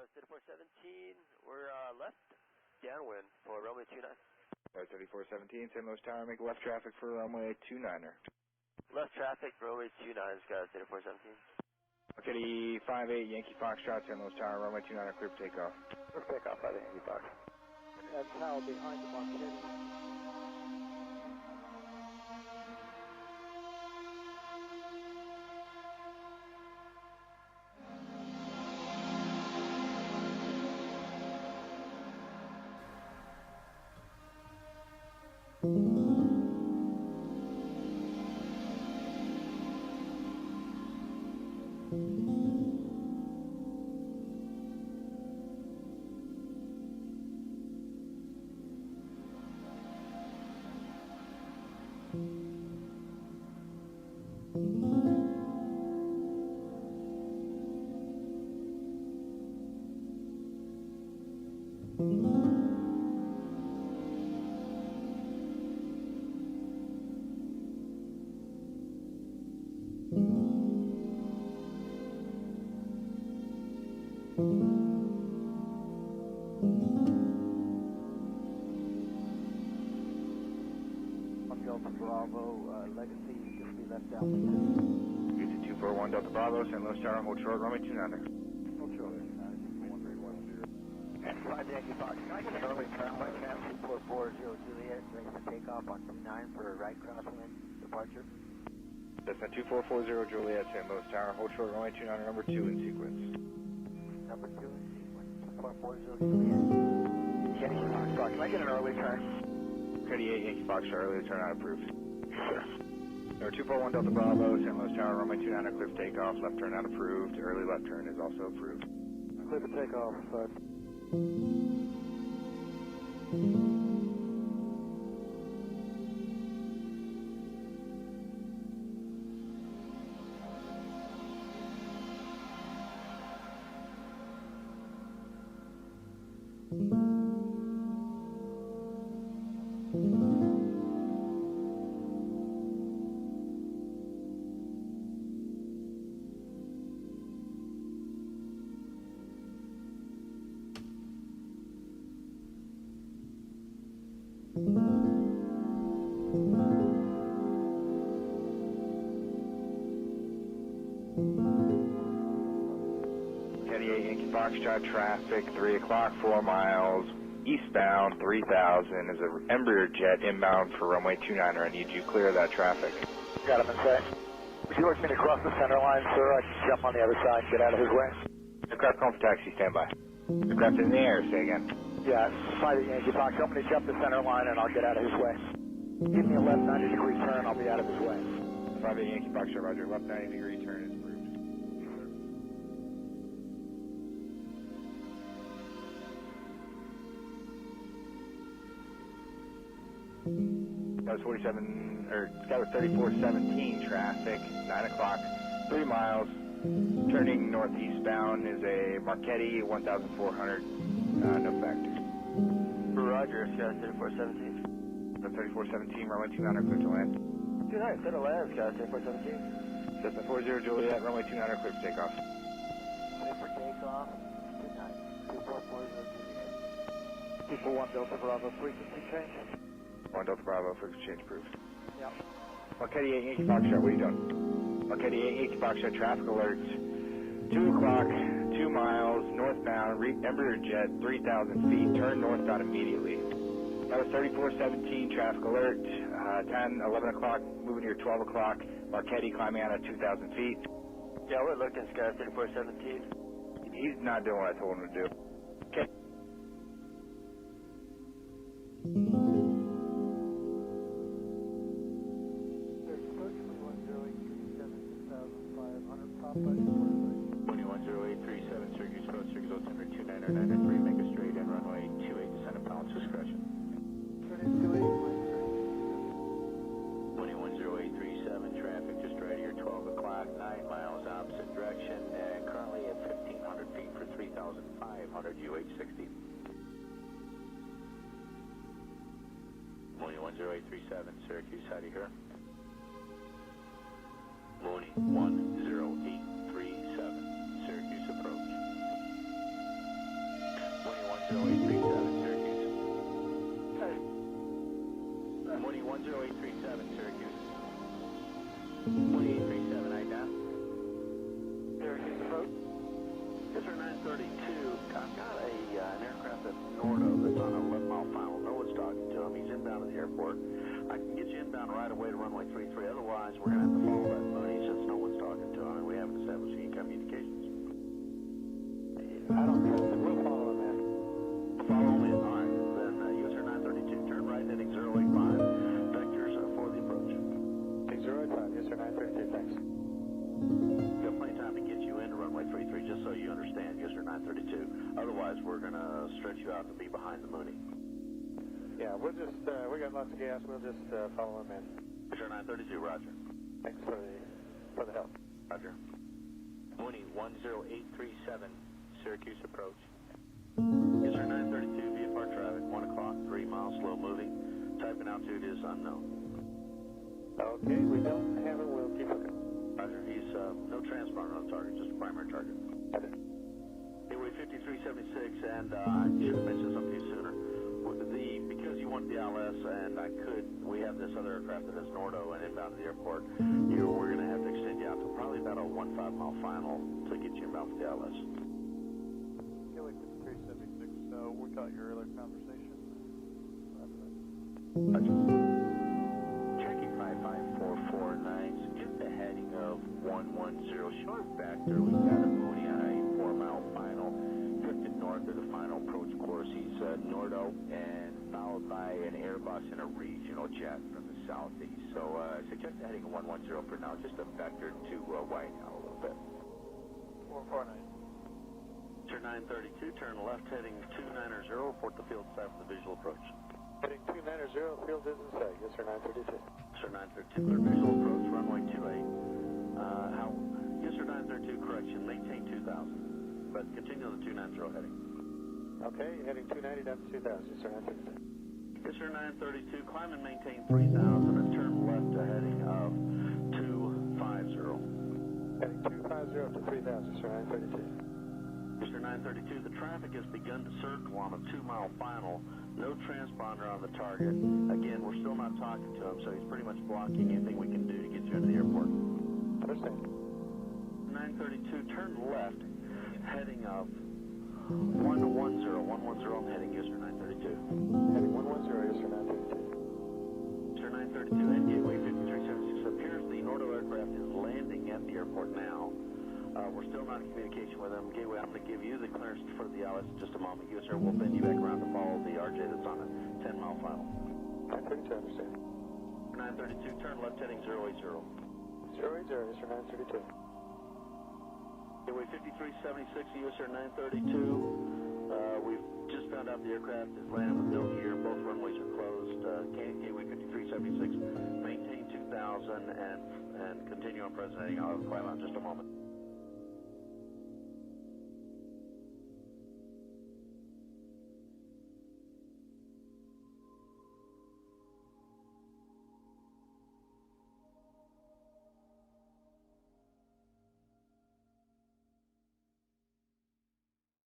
Scott 3417. We're left downwind for runway 29. 3417, St. Louis Tower, make left traffic for runway 29er. Left traffic, runway 29, Scott 3417. Okay, 58 Yankee Foxtrot, St. Louis Tower, runway 29er, clear for takeoff. Clear for takeoff by the Yankee Fox. That's Hal behind the Bagnati. Delta Bravo, Legacy is going to be left down. It's 241 Delta Bravo, St. Louis Tower, hold short, runway 29er. Hold short, 1310. And 5 Yankee Fox, can I get an early turn by chance, 2440 Juliet, ready for takeoff on from 9 for a right crosswind departure? That's at 2440 Juliet, St. Louis Tower, hold short, runway 29er, number 2 in sequence. Number 2 in sequence, 2440 Juliet. Yankee Fox, can I get an early turn? 38 Yankee Foxtrot, early turn not approved. Sure. Number 241 Delta Bravo, St. Louis Tower, runway 29er, clear for takeoff, left turn not approved, early left turn is also approved. Clear for takeoff, Yankee Foxtrot traffic, 3 o'clock, 4 miles, eastbound, 3000 is an Embraer jet inbound for runway 29er. I need you clear that traffic. Got him in sight. Would you like me to cross the center line, sir? I can jump on the other side and get out of his way. Aircraft calling for taxi, stand by. Aircraft in the air, say again. Yeah, 5 Yankee Fox, I'm going to jump the center line and I'll get out of his way. Give me a left 90-degree turn, I'll be out of his way. 5 Yankee Foxtrot, roger, left 90-degree turn is approved. That was 3417 traffic, 9 o'clock, 3 miles. Turning northeastbound is a Marchetti 1400, no factors. Roger, Scott 3417. 3417, runway 29er, clear to land. 29, clear to land, Scott 3417. Cessna 40 Juliet, runway 29er, clear for takeoff. Clear for takeoff, 29, 2440 Juliet. People 1 Delta Bravo, frequency change. 1 Delta Bravo, frequency change approved. Yep. Marchetti 8 Yankee Foxtrot, what are you doing? Marchetti 8 Yankee Foxtrot, traffic alerts. 2 o'clock, 2 miles, northbound, Embraer jet, 3,000 feet, turn northbound immediately. That was 3417, traffic alert, 10, 11 o'clock, moving to your 12 o'clock, Marchetti climbing out at 2,000 feet. Yeah, we're looking, Scott 3417. He's not doing what I told him to do. Okay. Papa. 210837, Syracuse Post, Syracuse altimeter 29993, make a straight in runway 28, descend at pilot's discretion. 210837, traffic just right here, 12 o'clock, 9 miles opposite direction, currently at 1500 feet for 3500 UH60. 210837, Syracuse, how do you hear? Looney 10837, Syracuse approach. 10837, Syracuse. Mooney 10837, Syracuse. 1837, IDOT. Syracuse approach. Yes, sir, 932. I've got an aircraft at Nordo that's on a 11-mile final. No one's talking to him. He's inbound to the airport. I can get you inbound right away to runway 33. Otherwise, we're going to have to follow that Mooney since no one's talking to him and we haven't established any communications. I don't trust it. We'll follow him in. Follow him in. All right. Then user 932, turn right heading 085. Vectors for the approach. 085, yes sir, 932, thanks. We've got plenty of time to get you into runway 33, just so you understand, user 932. Otherwise, we're going to stretch you out to be behind the Mooney. Yeah, we'll just, we got lots of gas, we'll just follow him in. User 932, roger. Thanks for the help. Roger. Mooney 10837, Syracuse approach. User 932, VFR traffic, 1 o'clock, 3 miles, slow moving. Type and altitude is unknown. Okay, we don't have it, we'll keep looking. Roger, he's no transponder on the target, just a primary target. Roger. Gateway 5376, and I should have mentioned something to you sooner. Because you want the LS, and we have this other aircraft that has Nordo and inbound to the airport, we're going to have to extend you out to probably about a 1.5-mile final to get you inbound for the LS. Gateway 5376, we got your earlier conversation. Roger. Cherokee 55449, get the heading of 110 short vector. We've got a Mooney on a 4-mile final. Drifted north of the final approach course. He's Nordo, and followed by an Airbus and a regional jet from the southeast. So suggest a heading of 110 for now, just a vector to widen out a little bit. 449. Sir 932, turn left heading 290, report the field side for the visual approach. Heading 290, field is in sight, yes sir, 932. Sir 932, clear visual approach, runway 28. Yes sir, 932, correction, maintain 2000. But continue on the 290 heading. Okay, heading 290 down to 2000, yes sir, 932. Yes sir, 932, climb and maintain 3000 and turn left to heading of 250. Heading 250 up to 3000, sir, 932. Yes sir, 932, the traffic has begun to circle on a 2-mile final. No transponder on the target. Again, we're still not talking to him, so he's pretty much blocking anything we can do to get you into the airport. Understand. 932, turn left, heading of 110 on the heading, user 932. Heading 110, yes sir, 932. Sir 932, and gateway 5376. Appears the Nordo aircraft is landing at the airport now. We're still not in communication with them. Gateway, I'm going to give you the clearance for the LS in just a moment. You, sir, will bend you back around to follow the RJ that's on a 10-mile final. 932, understand. 932, turn left heading 080. 080, yes sir, 932. Gateway 5376, US Air 932. We've just found out the aircraft is landing with no gear. Both runways are closed. Gateway 5376, maintain 2000 and continue on present heading. I'll have a climb out in just a moment.